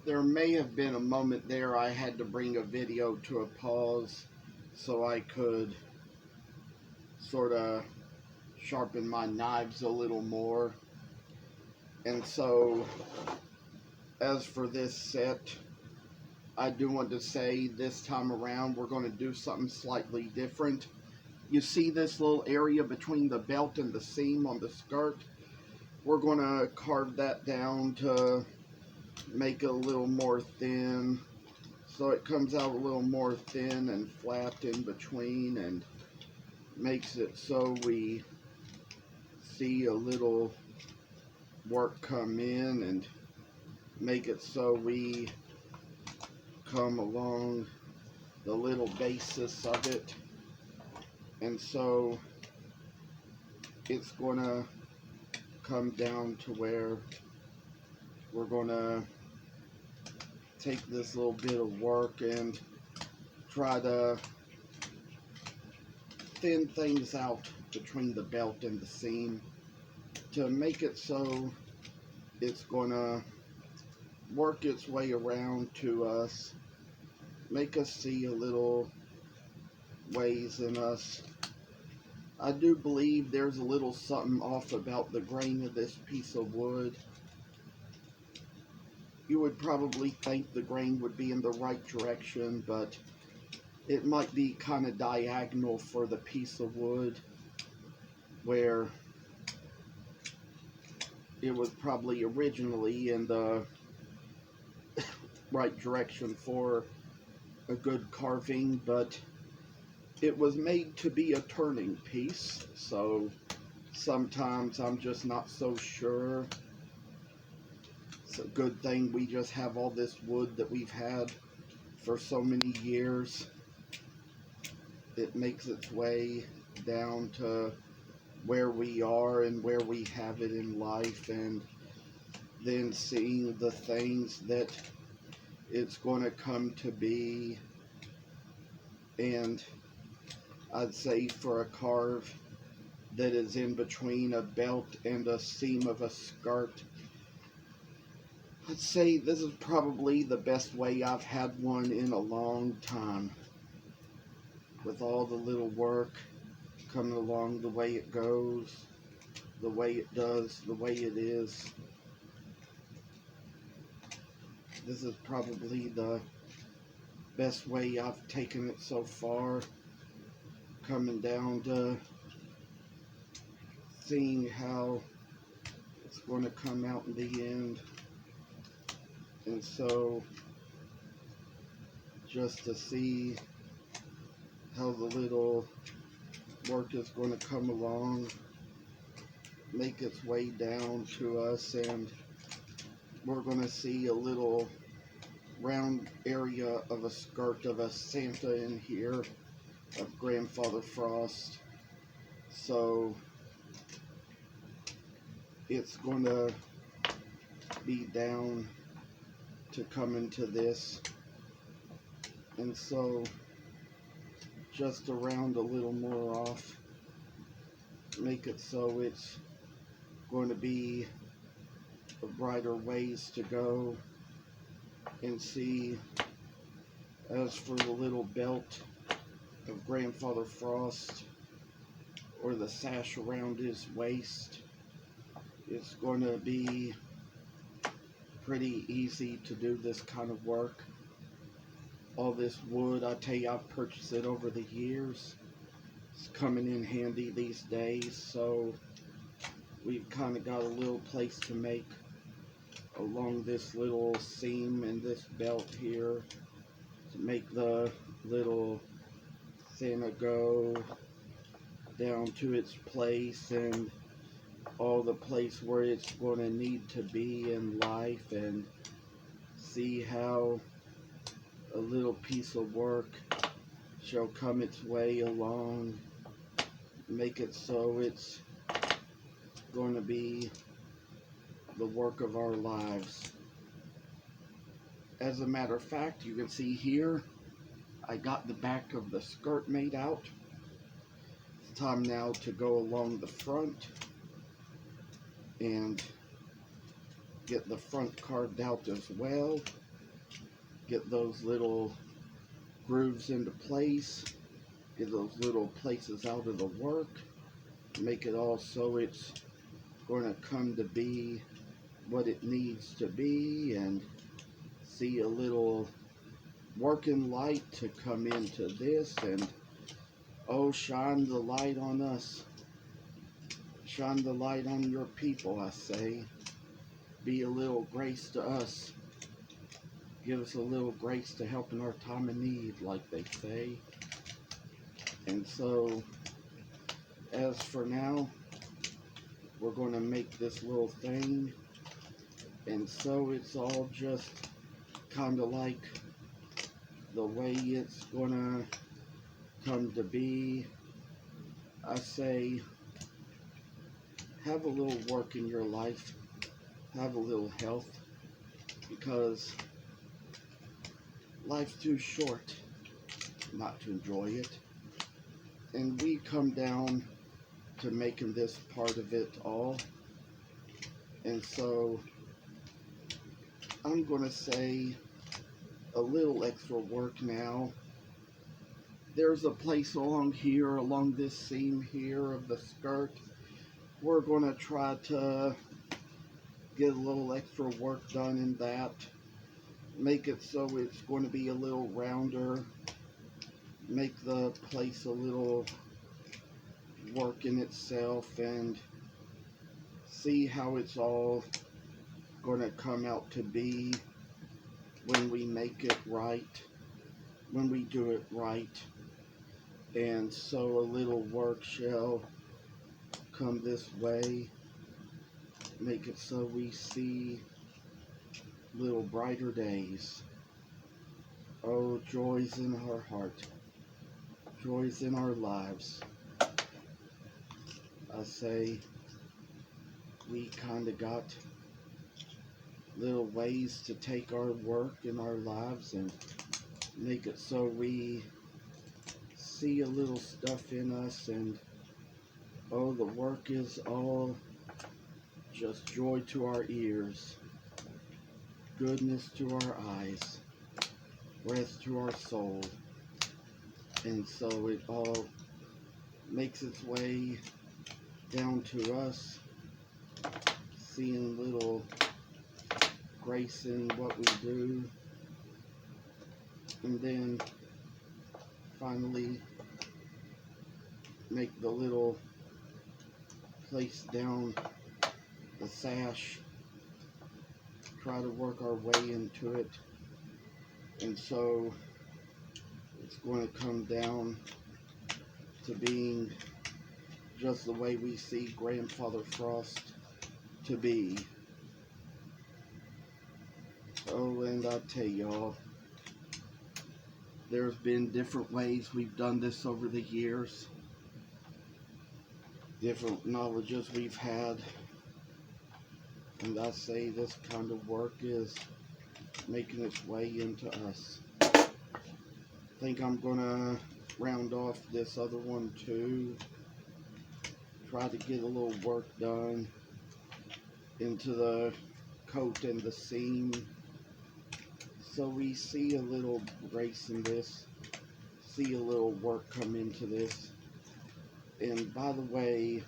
There may have been a moment there I had to bring a video to a pause so I could sort of sharpen my knives a little more. And so, as for this set, I do want to say this time around we're going to do something slightly different. You see this little area between the belt and the seam on the skirt? We're going to carve that down to make it a little more thin, so it comes out a little more thin and flat in between, and makes it so we see a little work come in, and make it so we come along the little basis of it. And so it's going to come down to where we're going to take this little bit of work and try to thin things out between the belt and the seam to make it so it's going to work its way around to us, make us see a little ways in us. I do believe there's a little something off about the grain of this piece of wood. You would probably think the grain would be in the right direction, but it might be kind of diagonal for the piece of wood, where it was probably originally in the right direction for a good carving, but it was made to be a turning piece, so sometimes I'm just not so sure. It's a good thing we just have all this wood that we've had for so many years. It makes its way down to where we are and where we have it in life, and then seeing the things that it's going to come to be. And I'd say for a carve that is in between a belt and a seam of a skirt, I'd say this is probably the best way I've had one in a long time. With all the little work coming along the way it goes, the way it does, the way it is. This is probably the best way I've taken it so far, coming down to seeing how it's going to come out in the end. And so, just to see how the little work is going to come along, make its way down to us, and we're going to see a little round area of a skirt of a Santa in here of Grandfather Frost. So it's going to be down to come into this, and so just around a little more off, make it so it's going to be a brighter ways to go. And see, as for the little belt of Grandfather Frost, or the sash around his waist, it's going to be pretty easy to do this kind of work. All this wood, I tell you, I've purchased it over the years. It's coming in handy these days, so we've kind of got a little place to make along this little seam and this belt here to make the little Santa go down to its place, and all the place where it's going to need to be in life, and see how a little piece of work shall come its way along, make it so it's going to be the work of our lives. As a matter of fact, you can see here, I got the back of the skirt made out. It's time now to go along the front and get the front carved out as well. get those little grooves into place, get those little places out of the work, make it all so it's going to come to be what it needs to be, and see a little working light to come into this, and oh, shine the light on us. Shine the light on your people, I say. Be a little grace to us. Give us a little grace to help in our time of need, like they say. And so, as for now, we're going to make this little thing. And so it's all just kind of like the way it's going to come to be. I say, have a little work in your life. Have a little health. Because life's too short not to enjoy it. And we come down to making this part of it all. And so I'm going to say a little extra work now. There's a place along here, along this seam here of the skirt. We're going to try to get a little extra work done in that. Make it so it's going to be a little rounder. Make the place a little work in itself, and see how it's all going to come out to be when we make it right, when we do it right. And so a little work shall come this way, make it so we see little brighter days. Oh, joys in our heart, joys in our lives. I say, we kind of got little ways to take our work in our lives and make it so we see a little stuff in us, and oh, the work is all just joy to our ears, goodness to our eyes, breath to our soul. And so it all makes its way down to us, seeing little grace in what we do, and then finally make the little place down the sash, try to work our way into it. And so it's going to come down to being just the way we see Grandfather Frost to be. Oh, and I tell y'all, there's been different ways we've done this over the years, different knowledges we've had, and I say this kind of work is making its way into us. I think I'm gonna round off this other one too, try to get a little work done into the coat and the seam, so we see a little grace in this, see a little work come into this. And by the way,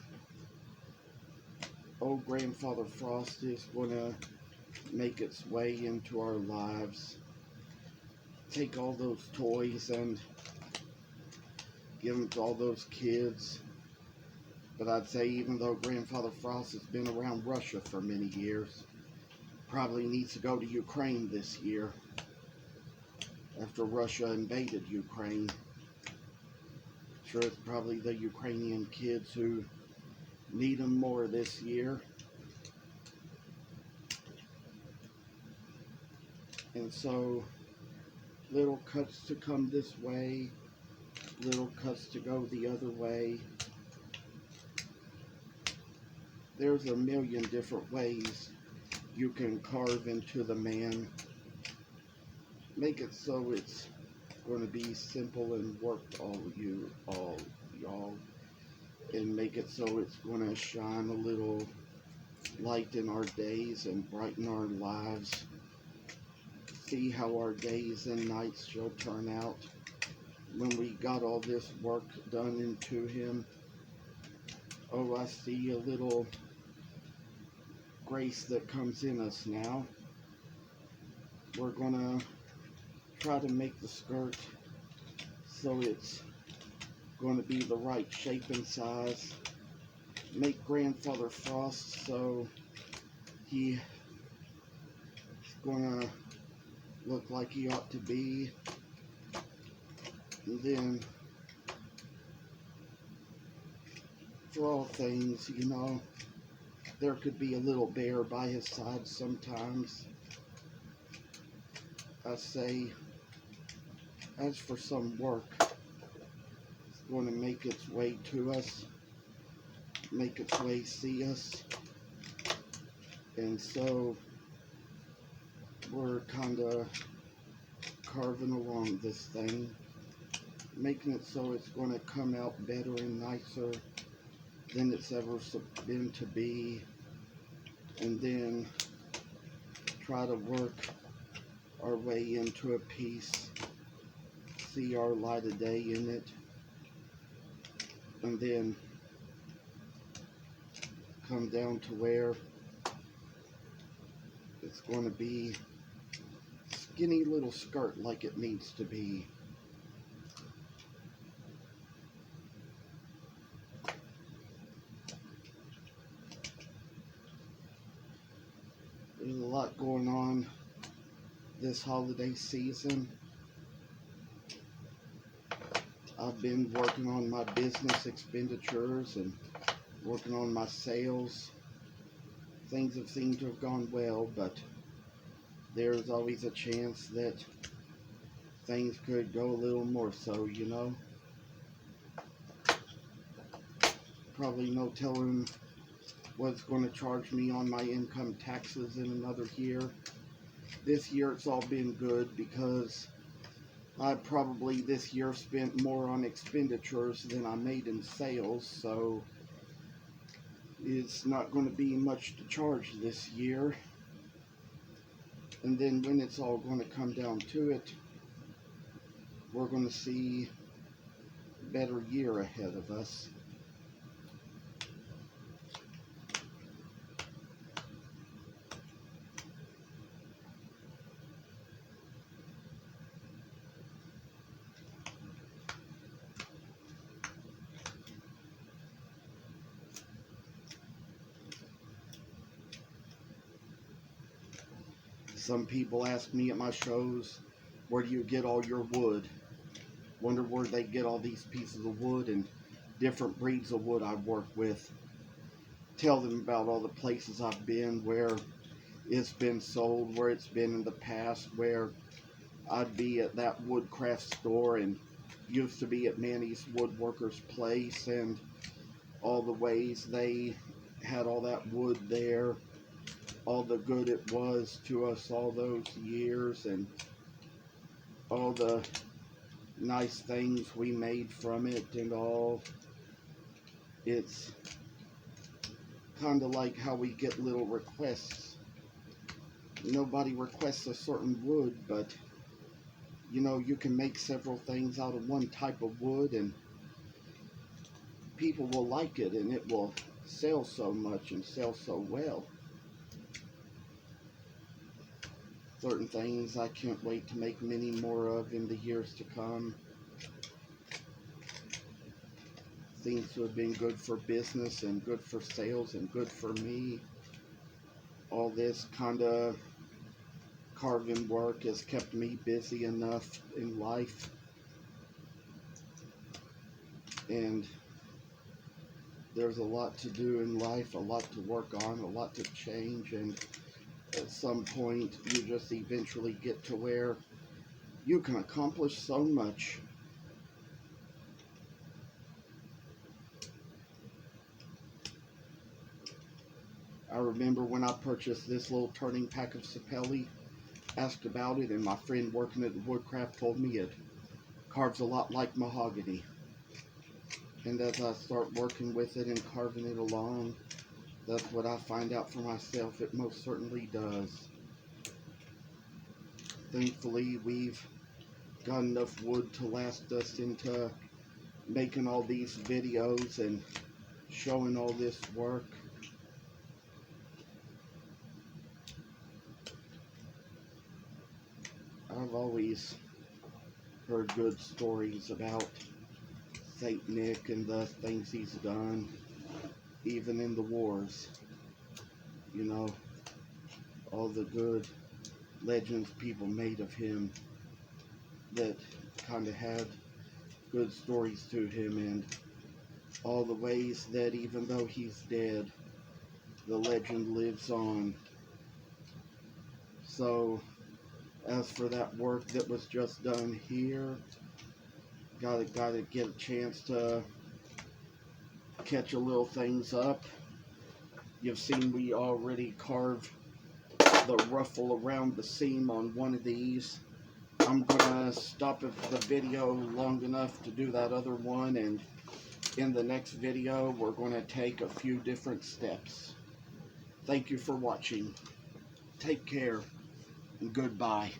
old Grandfather Frost is going to make its way into our lives. Take all those toys and give them to all those kids. But I'd say even though Grandfather Frost has been around Russia for many years, probably needs to go to Ukraine this year after Russia invaded Ukraine. Sure, it's probably the Ukrainian kids who need them more this year. And so little cuts to come this way, little cuts to go the other way. There's a million different ways you can carve into the man. Make it so it's going to be simple and work y'all, and make it so it's going to shine a little light in our days and brighten our lives. see how our days and nights shall turn out when we got all this work done into him. Oh, I see a little grace that comes in us now. We're gonna try to make the skirt so it's going to be the right shape and size. Make Grandfather Frost so he's gonna look like he ought to be. And then for all things, you know, there could be a little bear by his side sometimes. I say, as for some work, it's going to make its way to us, make its way see us. And so we're kind of carving along this thing, making it so it's going to come out better and nicer than it's ever been to be, and then try to work our way into a piece, see our light of day in it, and then come down to where it's going to be skinny little skirt like it needs to be. There's a lot going on this holiday season. I've been working on my business expenditures and working on my sales. Things have seemed to have gone well, but there's always a chance that things could go a little more so, you know. Probably no telling what's going to charge me on my income taxes in another year. This year it's all been good because I probably this year spent more on expenditures than I made in sales, so it's not going to be much to charge this year. And then when it's all going to come down to it, we're going to see a better year ahead of us. Some people ask me at my shows, where do you get all your wood? Wonder where they get all these pieces of wood and different breeds of wood I work with. Tell them about all the places I've been where it's been sold, where it's been in the past, where I'd be at that woodcraft store and used to be at Manny's Woodworker's Place, and all the ways they had all that wood there, all the good it was to us all those years, and all the nice things we made from it and all. It's kind of like how we get little requests. Nobody requests a certain wood, but you know, you can make several things out of one type of wood and people will like it and it will sell so much and sell so well. Certain things I can't wait to make many more of in the years to come. Seems to have been good for business and good for sales and good for me. All this kind of carving work has kept me busy enough in life, and there's a lot to do in life, a lot to work on, a lot to change, and at some point you just eventually get to where you can accomplish so much. I remember when I purchased this little turning pack of Sapelle, asked about it, and my friend working at the woodcraft told me it carves a lot like mahogany. And as I start working with it and carving it along, that's what I find out for myself. It most certainly does. thankfully we've got enough wood to last us into making all these videos and showing all this work. I've always heard good stories about Saint Nick and the things he's done, even in the wars. You know, all the good legends people made of him that kind of had good stories to him, and all the ways that even though he's dead, the legend lives on. So, as for that work that was just done here, gotta get a chance to catch a little things up. You've seen we already carved the ruffle around the seam on one of these. I'm gonna stop the video long enough to do that other one, and in the next video we're going to take a few different steps. Thank you for watching. Take care and goodbye.